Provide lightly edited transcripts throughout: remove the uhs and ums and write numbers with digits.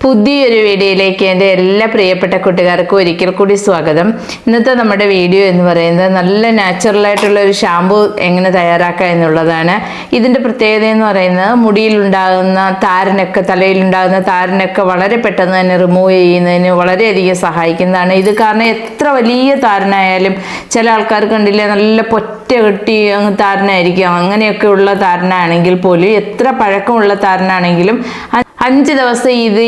പുതിയൊരു വീഡിയോയിലേക്ക് എൻ്റെ എല്ലാ പ്രിയപ്പെട്ട കൂട്ടുകാർക്കും ഒരിക്കൽ കൂടി സ്വാഗതം. ഇന്നത്തെ നമ്മുടെ വീഡിയോ എന്ന് പറയുന്നത് നല്ല നാച്ചുറലായിട്ടുള്ള ഒരു ഷാമ്പു എങ്ങനെ തയ്യാറാക്കുക എന്നുള്ളതാണ്. ഇതിൻ്റെ പ്രത്യേകത എന്ന് പറയുന്നത് മുടിയിലുണ്ടാകുന്ന താരനൊക്കെ, തലയിലുണ്ടാകുന്ന താരനൊക്കെ വളരെ പെട്ടെന്ന് തന്നെ റിമൂവ് ചെയ്യുന്നതിന് വളരെയധികം സഹായിക്കുന്നതാണ്. ഇത് കാരണം എത്ര വലിയ താരനായാലും ചില ആൾക്കാർ കണ്ടില്ലേ നല്ല പൊറ്റ കെട്ടി താരനായിരിക്കും. അങ്ങനെയൊക്കെയുള്ള താരനാണെങ്കിൽ പോലും, എത്ര പഴക്കമുള്ള താരനാണെങ്കിലും 5 ദിവസം ഇത്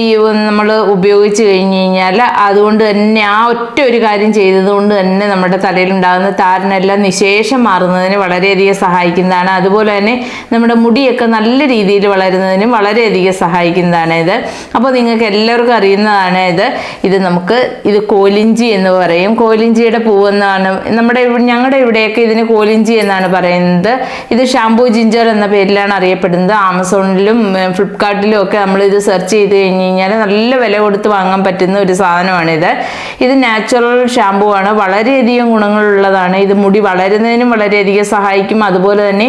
നമ്മൾ ഉപയോഗിച്ച് കഴിഞ്ഞ് കഴിഞ്ഞാൽ അതുകൊണ്ട് തന്നെ ആ ഒറ്റ ഒരു കാര്യം ചെയ്തതുകൊണ്ട് തന്നെ നമ്മുടെ തലയിലുണ്ടാകുന്ന താരനെല്ലാം നിശേഷം മാറുന്നതിന് വളരെയധികം സഹായിക്കുന്നതാണ്. അതുപോലെ തന്നെ നമ്മുടെ മുടിയൊക്കെ നല്ല രീതിയിൽ വളരുന്നതിനും വളരെയധികം സഹായിക്കുന്നതാണ് ഇത്. അപ്പോൾ നിങ്ങൾക്ക് എല്ലാവർക്കും അറിയുന്നതാണ് ഇത് ഇത് കോലിഞ്ചി എന്ന് പറയും. കോലിഞ്ചിയുടെ പൂവെന്നാണ് ഞങ്ങളുടെ ഇവിടെയൊക്കെ ഇതിന് കോലിഞ്ചി എന്നാണ് പറയുന്നത്. ഇത് ഷാംപൂ ജിഞ്ചർ എന്ന പേരിലാണ് അറിയപ്പെടുന്നത്. ആമസോണിലും ഫ്ലിപ്കാർട്ടിലും ഒക്കെ നമ്മൾ ഇത് സെർച്ച് ചെയ്ത് കഴിഞ്ഞ് കഴിഞ്ഞാൽ നല്ല വില കൊടുത്ത് വാങ്ങാൻ പറ്റുന്ന ഒരു സാധനമാണിത്. ഇത് നാച്ചുറൽ ഷാമ്പൂ ആണ്, വളരെയധികം ഗുണങ്ങളുള്ളതാണ്. ഇത് മുടി വളരുന്നതിനും വളരെയധികം സഹായിക്കും. അതുപോലെ തന്നെ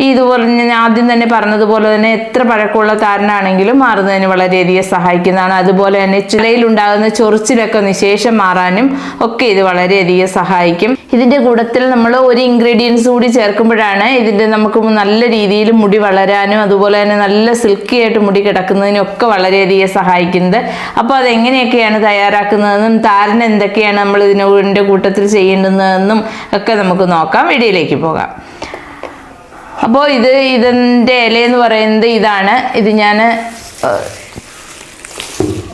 ഇതുപോലെ ഞാൻ ആദ്യം തന്നെ പറഞ്ഞതുപോലെ തന്നെ എത്ര പഴക്കമുള്ള താരനാണെങ്കിലും മാറുന്നതിന് വളരെയധികം സഹായിക്കുന്നതാണ്. അതുപോലെ തന്നെ ചിലയിലുണ്ടാകുന്ന ചൊറിച്ചിലൊക്കെ നിശേഷം മാറാനും ഒക്കെ ഇത് വളരെയധികം സഹായിക്കും. ഇതിൻ്റെ കൂട്ടത്തിൽ നമ്മൾ ഒരു ഇൻഗ്രീഡിയൻസ് കൂടി ചേർക്കുമ്പോഴാണ് നമുക്ക് നല്ല രീതിയിൽ മുടി വളരാനും അതുപോലെ തന്നെ നല്ല സിൽക്കി ആയിട്ട് മുടി കിടക്കുന്നതിനും ഒക്കെ വളരെയധികം സഹായിക്കുന്നത്. അപ്പോൾ അതെങ്ങനെയൊക്കെയാണ് തയ്യാറാക്കുന്നതെന്നും താരൻ എന്തൊക്കെയാണ് നമ്മൾ ഇതിൻ്റെ കൂട്ടത്തിൽ ചെയ്യേണ്ടുന്നതെന്നും ഒക്കെ നമുക്ക് നോക്കാം. വീഡിയോയിലേക്ക് പോകാം. അപ്പോൾ ഇതിൻ്റെ ഇലയെന്ന് പറയുന്നത് ഇതാണ്. ഇത് ഞാൻ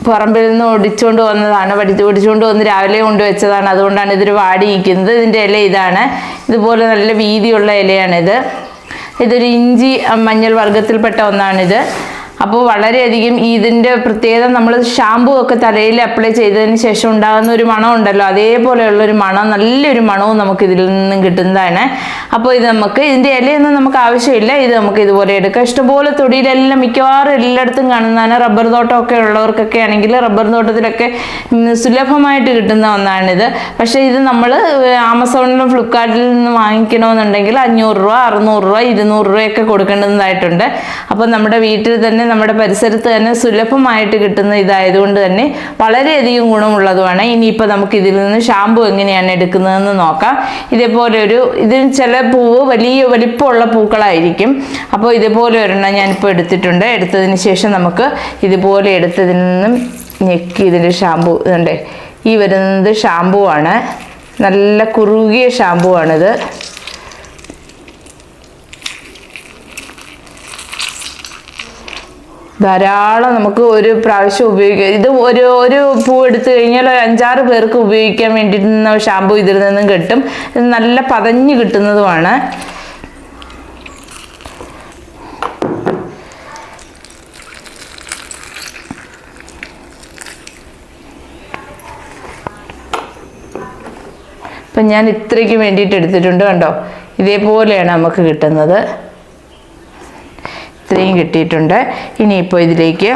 പറമ്പിൽ നിന്ന് ഒടിച്ചുകൊണ്ട് വന്നതാണ്. ഒടിച്ചുകൊണ്ട് വന്ന് രാവിലെ കൊണ്ടുവച്ചതാണ്. അതുകൊണ്ടാണ് ഇതൊരു വാടിയിരിക്കുന്നത്. ഇതിൻ്റെ ഇല ഇതാണ്. ഇതുപോലെ നല്ല വീതിയുള്ള ഇലയാണിത്. ഇതൊരു ഇഞ്ചി മഞ്ഞൾ വർഗത്തിൽപ്പെട്ട ഒന്നാണിത്. അപ്പോൾ വളരെയധികം ഇതിൻ്റെ പ്രത്യേകത, നമ്മൾ ഷാമ്പൂ ഒക്കെ തലയിൽ അപ്ലൈ ചെയ്തതിന് ശേഷം ഉണ്ടാകുന്ന ഒരു മണം ഉണ്ടല്ലോ, അതേപോലെയുള്ളൊരു മണം, നല്ലൊരു മണവും നമുക്ക് ഇതിൽ നിന്നും കിട്ടുന്നതാണ്. അപ്പോൾ ഇതിൻ്റെ ഇലയൊന്നും നമുക്ക് ആവശ്യമില്ല. ഇത് നമുക്ക് ഇതുപോലെ എടുക്കാം. ഇഷ്ടംപോലെ തൊടിയിലെല്ലാം മിക്കവാറും എല്ലായിടത്തും കാണുന്നതാണ്. റബ്ബർ തോട്ടമൊക്കെ ഉള്ളവർക്കൊക്കെ ആണെങ്കിൽ റബ്ബർ തോട്ടത്തിലൊക്കെ സുലഭമായിട്ട് കിട്ടുന്ന ഒന്നാണിത്. പക്ഷേ ഇത് നമ്മൾ ആമസോണിലും ഫ്ലിപ്കാർട്ടിൽ നിന്ന് വാങ്ങിക്കണമെന്നുണ്ടെങ്കിൽ 500 രൂപ, 600 രൂപ, 200 രൂപയൊക്കെ കൊടുക്കേണ്ടതായിട്ടുണ്ട്. അപ്പോൾ നമ്മുടെ വീട്ടിൽ തന്നെ, നമ്മുടെ പരിസരത്ത് തന്നെ സുലഭമായിട്ട് കിട്ടുന്ന ഇതായതുകൊണ്ട് തന്നെ വളരെയധികം ഗുണമുള്ളതുമാണ്. ഇനിയിപ്പോൾ നമുക്ക് ഇതിൽ നിന്ന് ഷാമ്പു എങ്ങനെയാണ് എടുക്കുന്നതെന്ന് നോക്കാം. ഇതേപോലെ ഇതിന് ചില പൂവ് വലിയ വലിപ്പമുള്ള പൂക്കളായിരിക്കും. അപ്പോൾ ഇതേപോലെ ഒരെണ്ണം ഞാനിപ്പോൾ എടുത്തിട്ടുണ്ട്. എടുത്തതിന് ശേഷം നമുക്ക് ഇതുപോലെ എടുത്തതിൽ നിന്നും ഞെക്കി ഇതിൻ്റെ ഷാമ്പു ഇതുണ്ട്. ഈ വരുന്നത് ഷാമ്പു ആണ്. നല്ല കുറുകിയ ഷാമ്പു ആണിത്. ധാരാളം നമുക്ക് ഒരു പ്രാവശ്യം ഉപയോഗിക്കാം. ഇത് ഒരു പൂ എടുത്തു കഴിഞ്ഞാൽ ഒരു 5-6 പേർക്ക് ഉപയോഗിക്കാൻ വേണ്ടിയിരുന്ന ഷാമ്പു ഇതിൽ നിന്നും കിട്ടും. ഇത് നല്ല പതഞ്ഞ് കിട്ടുന്നതുമാണ്. ഇപ്പം ഞാൻ ഇത്രയ്ക്ക് വേണ്ടിയിട്ട് എടുത്തിട്ടുണ്ട്. കണ്ടോ, ഇതേപോലെയാണ് നമുക്ക് കിട്ടുന്നത്. ഇത്രയും കിട്ടിയിട്ടുണ്ട്. ഇനിയിപ്പോൾ ഇതിലേക്ക്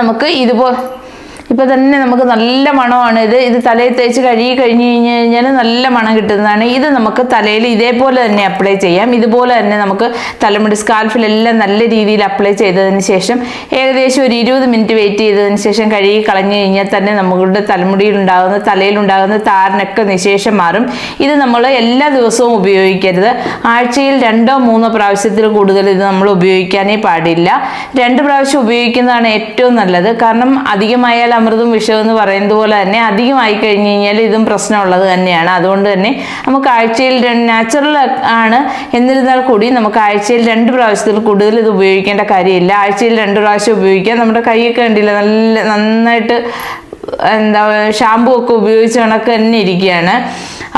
നമുക്ക് ഇപ്പോൾ തന്നെ നമുക്ക് നല്ല മണമാണ്. ഇത് തലയിൽ തേച്ച് കഴുകി കഴിഞ്ഞ് കഴിഞ്ഞാൽ നല്ല മണം കിട്ടുന്നതാണ്. ഇത് നമുക്ക് തലയിൽ ഇതേപോലെ തന്നെ അപ്ലൈ ചെയ്യാം. ഇതുപോലെ തന്നെ നമുക്ക് തലമുടി സ്കാൽഫിലെല്ലാം നല്ല രീതിയിൽ അപ്ലൈ ചെയ്തതിന് ശേഷം ഏകദേശം ഒരു 20 മിനിറ്റ് വെയിറ്റ് ചെയ്തതിന് ശേഷം കഴുകി കളഞ്ഞു കഴിഞ്ഞാൽ തന്നെ നമ്മുടെ തലയിലുണ്ടാകുന്ന താരനൊക്കെ നിശേഷം മാറും. ഇത് നമ്മൾ എല്ലാ ദിവസവും ഉപയോഗിക്കരുത്. ആഴ്ചയിൽ 2-3 പ്രാവശ്യത്തിൽ കൂടുതൽ ഇത് നമ്മൾ ഉപയോഗിക്കാനേ പാടില്ല. 2 പ്രാവശ്യം ഉപയോഗിക്കുന്നതാണ് ഏറ്റവും നല്ലത്. കാരണം അധികമായാൽ അമൃതും വിഷവും എന്ന് പറയുന്നത് പോലെ തന്നെ അധികമായി കഴിഞ്ഞ് കഴിഞ്ഞാൽ ഇതും പ്രശ്നമുള്ളത് തന്നെയാണ്. അതുകൊണ്ട് തന്നെ നമുക്ക് ആഴ്ചയിൽ നാച്ചുറൽ ആണ് എന്നിരുന്നാൽ കൂടി നമുക്ക് ആഴ്ചയിൽ 2 പ്രാവശ്യത്തിൽ കൂടുതൽ ഇത് ഉപയോഗിക്കേണ്ട കാര്യമില്ല. ആഴ്ചയിൽ 2 പ്രാവശ്യം ഉപയോഗിക്കാം. നമ്മുടെ കൈയൊക്കെ കണ്ടില്ല നന്നായിട്ട് ഷാമ്പു ഒക്കെ ഉപയോഗിച്ച് കണക്ക് തന്നെ ഇരിക്കുകയാണ്.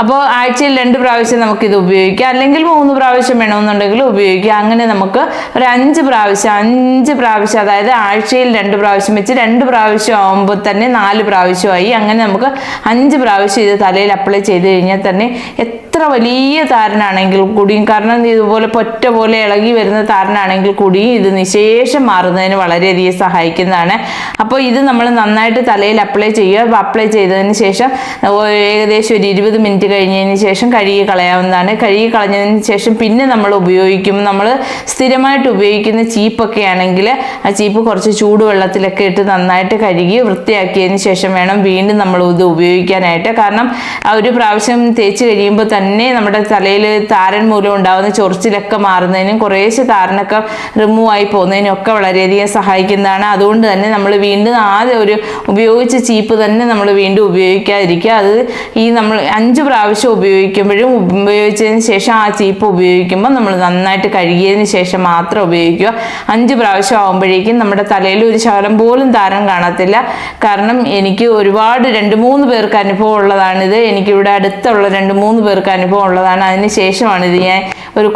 അപ്പോൾ ആഴ്ചയിൽ 2 പ്രാവശ്യം നമുക്കിത് ഉപയോഗിക്കാം. അല്ലെങ്കിൽ 3 പ്രാവശ്യം വേണമെന്നുണ്ടെങ്കിൽ ഉപയോഗിക്കാം. അങ്ങനെ നമുക്ക് ഒരു 5 പ്രാവശ്യം, അതായത് ആഴ്ചയിൽ 2 പ്രാവശ്യം വെച്ച് 2 പ്രാവശ്യം ആകുമ്പോൾ തന്നെ 4 പ്രാവശ്യമായി. അങ്ങനെ നമുക്ക് 5 പ്രാവശ്യം ഇത് തലയിൽ അപ്ലൈ ചെയ്ത് കഴിഞ്ഞാൽ തന്നെ എത്ര വലിയ താരനാണെങ്കിൽ കൂടിയും, കാരണം ഇതുപോലെ പൊറ്റ പോലെ ഇളകി വരുന്ന താരനാണെങ്കിൽ കൂടിയും ഇത് നിശേഷം മാറുന്നതിന് വളരെയധികം സഹായിക്കുന്നതാണ്. അപ്പോൾ ഇത് നമ്മൾ നന്നായിട്ട് തലയിൽ അപ്ലൈ ചെയ്യുക. അപ്പോൾ അപ്ലൈ ചെയ്തതിന് ശേഷം ഏകദേശം ഒരു 20 മിനിറ്റ് കഴിഞ്ഞതിന് ശേഷം കഴുകി കളയാവുന്നതാണ്. കഴുകി കളഞ്ഞതിന് ശേഷം പിന്നെ നമ്മൾ ഉപയോഗിക്കും, നമ്മൾ സ്ഥിരമായിട്ട് ഉപയോഗിക്കുന്ന ചീപ്പൊക്കെ ആണെങ്കിൽ ആ ചീപ്പ് കുറച്ച് ചൂടുവെള്ളത്തിലൊക്കെ ഇട്ട് നന്നായിട്ട് കഴുകി വൃത്തിയാക്കിയതിന് ശേഷം വേണം വീണ്ടും നമ്മൾ ഇത് ഉപയോഗിക്കാനായിട്ട്. കാരണം ആ ഒരു പ്രാവശ്യം തേച്ച് കഴിയുമ്പോൾ തന്നെ നമ്മുടെ തലയിൽ താരൻ മൂലം ഉണ്ടാകുന്ന ചൊറിച്ചിലൊക്കെ മാറുന്നതിനും കുറേശ്ശെ താരനൊക്കെ റിമൂവ് ആയി പോകുന്നതിനും ഒക്കെ വളരെയധികം സഹായിക്കുന്നതാണ്. അതുകൊണ്ട് തന്നെ നമ്മൾ വീണ്ടും ആദ്യം ഒരു ഉപയോഗിച്ച ചീപ്പ് തന്നെ നമ്മൾ വീണ്ടും ഉപയോഗിക്കാതിരിക്കുക. അത് നമ്മൾ 5 പ്രാവശ്യം ഉപയോഗിക്കുമ്പോഴും ഉപയോഗിച്ചതിന് ശേഷം ആ ചീപ്പ് ഉപയോഗിക്കുമ്പോൾ നമ്മൾ നന്നായിട്ട് കഴുകിയതിന് ശേഷം മാത്രം ഉപയോഗിക്കുക. 5 പ്രാവശ്യം ആകുമ്പോഴേക്കും നമ്മുടെ തലയിൽ ഒരു ശകലം പോലും താരം കാണത്തില്ല. കാരണം എനിക്ക് ഒരുപാട് 2-3 പേർക്ക് അനുഭവം ഉള്ളതാണിത്. എനിക്കിവിടെ അടുത്തുള്ള 2-3 പേർക്ക് അനുഭവം ഉള്ളതാണ്. അതിന് ശേഷമാണ് ഇത് ഞാൻ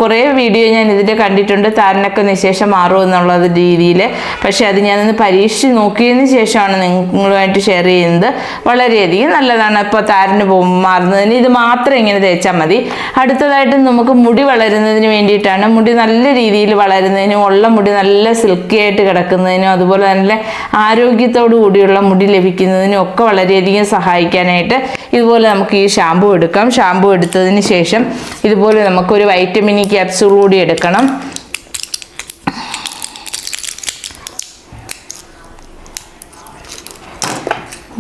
കുറേ വീഡിയോ ഞാൻ ഇതിൻ്റെ കണ്ടിട്ടുണ്ട്, താരനൊക്കെ നിശേഷം മാറും എന്നുള്ളത് രീതിയിൽ. പക്ഷെ അത് ഞാനൊന്ന് പരീക്ഷിച്ച് നോക്കിയതിന് ശേഷമാണ് നിങ്ങളുമായിട്ട് ഷെയർ ചെയ്യുന്നത്. വളരെയധികം നല്ലതാണ്. ഇപ്പോൾ താരന് മാറുന്നതിന് ഇത് മാത്രം ഇങ്ങനെ തേച്ചാൽ മതി. അടുത്തതായിട്ട് നമുക്ക് മുടി വളരുന്നതിന് വേണ്ടിയിട്ടാണ്. മുടി നല്ല രീതിയിൽ വളരുന്നതിനും ഉള്ള മുടി നല്ല സിൽക്കി ആയിട്ട് കിടക്കുന്നതിനും അതുപോലെ നല്ല ആരോഗ്യത്തോടു കൂടിയുള്ള മുടി ലഭിക്കുന്നതിനും ഒക്കെ വളരെയധികം സഹായിക്കാനായിട്ട് ഇതുപോലെ നമുക്ക് ഈ ഷാമ്പു എടുക്കാം. ഷാമ്പു എടുത്തതിന് ശേഷം ഇതുപോലെ നമുക്കൊരു വൈറ്റമിൻ ഇ ക്യാപ്സ്യൂൾ കൂടി എടുക്കണം.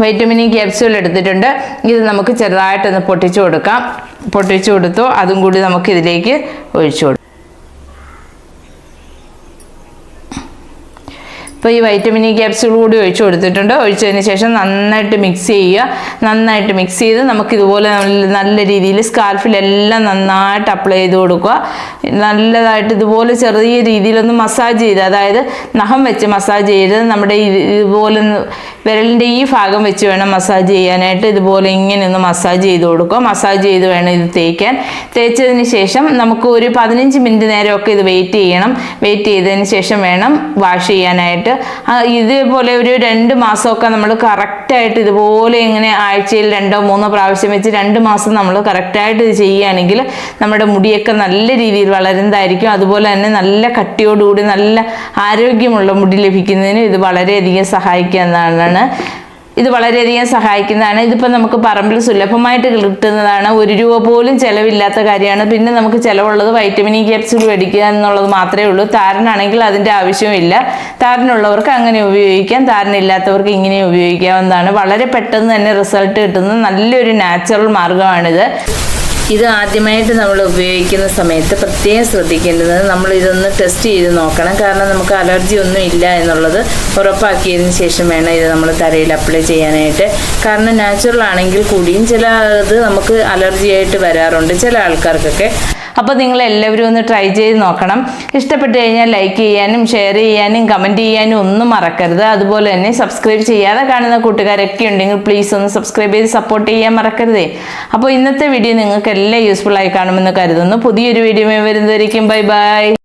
വൈറ്റമിൻ ഇ ക്യാപ്സ്യൂൾ എടുത്തിട്ടുണ്ട്. ഇത് നമുക്ക് ചെറുതായിട്ടൊന്ന് പൊട്ടിച്ചു കൊടുക്കാം. പൊട്ടിച്ചു കൊടുത്തു അതും കൂടി നമുക്ക് ഇതിലേക്ക് ഒഴിച്ചു കൊടുക്കാം. അപ്പോൾ ഈ വൈറ്റമിൻ ഇ ക്യാപ്സ്യൂൾ കൂടി ഒഴിച്ചു കൊടുത്തിട്ടുണ്ട്. ഒഴിച്ചതിന് ശേഷം നന്നായിട്ട് മിക്സ് ചെയ്യുക. നന്നായിട്ട് മിക്സ് ചെയ്ത് നമുക്കിതുപോലെ നല്ല രീതിയിൽ സ്കാൽഫിലെല്ലാം നന്നായിട്ട് അപ്ലൈ ചെയ്ത് കൊടുക്കുക. നല്ലതായിട്ട് ഇതുപോലെ ചെറിയ രീതിയിലൊന്ന് മസാജ് ചെയ്ത്, അതായത് നഖം വെച്ച് മസാജ് ചെയ്ത് നമ്മുടെ ഇതുപോലെ വിരലിൻ്റെ ഈ ഭാഗം വെച്ച് വേണം മസാജ് ചെയ്യാനായിട്ട്. ഇതുപോലെ ഇങ്ങനെ ഒന്ന് മസാജ് ചെയ്ത് കൊടുക്കുക. മസാജ് ചെയ്ത് വേണം ഇത് തേക്കാൻ. തേച്ചതിന് ശേഷം നമുക്ക് ഒരു 15 മിനിറ്റ് നേരമൊക്കെ ഇത് വെയിറ്റ് ചെയ്യണം. വെയിറ്റ് ചെയ്തതിന് ശേഷം വേണം വാഷ് ചെയ്യാനായിട്ട്. ഇതേപോലെ ഒരു 2 മാസമൊക്കെ നമ്മൾ കറക്റ്റായിട്ട് ഇതുപോലെ ഇങ്ങനെ ആഴ്ചയിൽ 2-3 പ്രാവശ്യം വെച്ച് 2 മാസം നമ്മൾ കറക്റ്റായിട്ട് ഇത് ചെയ്യുകയാണെങ്കിൽ നമ്മുടെ മുടിയൊക്കെ നല്ല രീതിയിൽ വളരുന്നതായിരിക്കും. അതുപോലെ തന്നെ നല്ല കട്ടിയോടുകൂടി നല്ല ആരോഗ്യമുള്ള മുടി ലഭിക്കുന്നതിന് ഇത് വളരെയധികം സഹായിക്കുന്നതാണ്. ഇത് വളരെയധികം സഹായിക്കുന്നതാണ്. ഇതിപ്പോൾ നമുക്ക് പറമ്പിൽ സുലഭമായിട്ട് കിട്ടുന്നതാണ്. 1 രൂപ പോലും ചിലവില്ലാത്ത കാര്യമാണ്. പിന്നെ നമുക്ക് ചിലവുള്ളത് വൈറ്റമിൻ ഇ ക്യാപ്സ്യൂൾ മേടിക്കുക എന്നുള്ളത് മാത്രമേ ഉള്ളൂ. താരനാണെങ്കിൽ അതിൻ്റെ ആവശ്യമില്ല. താരനുള്ളവർക്ക് അങ്ങനെ ഉപയോഗിക്കാം, താരനില്ലാത്തവർക്ക് ഇങ്ങനെ ഉപയോഗിക്കാവുന്നതാണ്. വളരെ പെട്ടെന്ന് തന്നെ റിസൾട്ട് കിട്ടുന്ന നല്ലൊരു നാച്ചുറൽ മാർഗ്ഗമാണിത്. ഇത് ആദ്യമായിട്ട് നമ്മൾ ഉപയോഗിക്കുന്ന സമയത്ത് പ്രത്യേകം ശ്രദ്ധിക്കേണ്ടത് നമ്മൾ ഇതൊന്ന് ടെസ്റ്റ് ചെയ്ത് നോക്കണം. കാരണം നമുക്ക് അലർജി ഒന്നും ഇല്ല എന്നുള്ളത് ഉറപ്പാക്കിയതിന് ശേഷം വേണം ഇത് നമ്മൾ തലയിൽ അപ്ലൈ ചെയ്യാനായിട്ട്. കാരണം നാച്ചുറൽ ആണെങ്കിൽ കൂടിയും ചില ഇത് നമുക്ക് അലർജി ആയിട്ട് വരാറുണ്ട് ചില ആൾക്കാർക്കൊക്കെ. അപ്പോൾ നിങ്ങൾ എല്ലാവരും ഒന്ന് ട്രൈ ചെയ്ത് നോക്കണം. ഇഷ്ടപ്പെട്ട് കഴിഞ്ഞാൽ ലൈക്ക് ചെയ്യാനും ഷെയർ ചെയ്യാനും കമൻറ്റ് ചെയ്യാനും ഒന്നും മറക്കരുത്. അതുപോലെ തന്നെ സബ്സ്ക്രൈബ് ചെയ്യാതെ കാണുന്ന കൂട്ടുകാരൊക്കെ ഉണ്ടെങ്കിൽ പ്ലീസ് ഒന്ന് സബ്സ്ക്രൈബ് ചെയ്ത് സപ്പോർട്ട് ചെയ്യാൻ മറക്കരുതേ. അപ്പോൾ ഇന്നത്തെ വീഡിയോ നിങ്ങൾക്ക് എല്ലാം യൂസ്ഫുൾ ആയി കാണുമെന്ന് കരുതുന്നു. പുതിയൊരു വീഡിയോ വരുന്നതായിരിക്കും. Bye bye.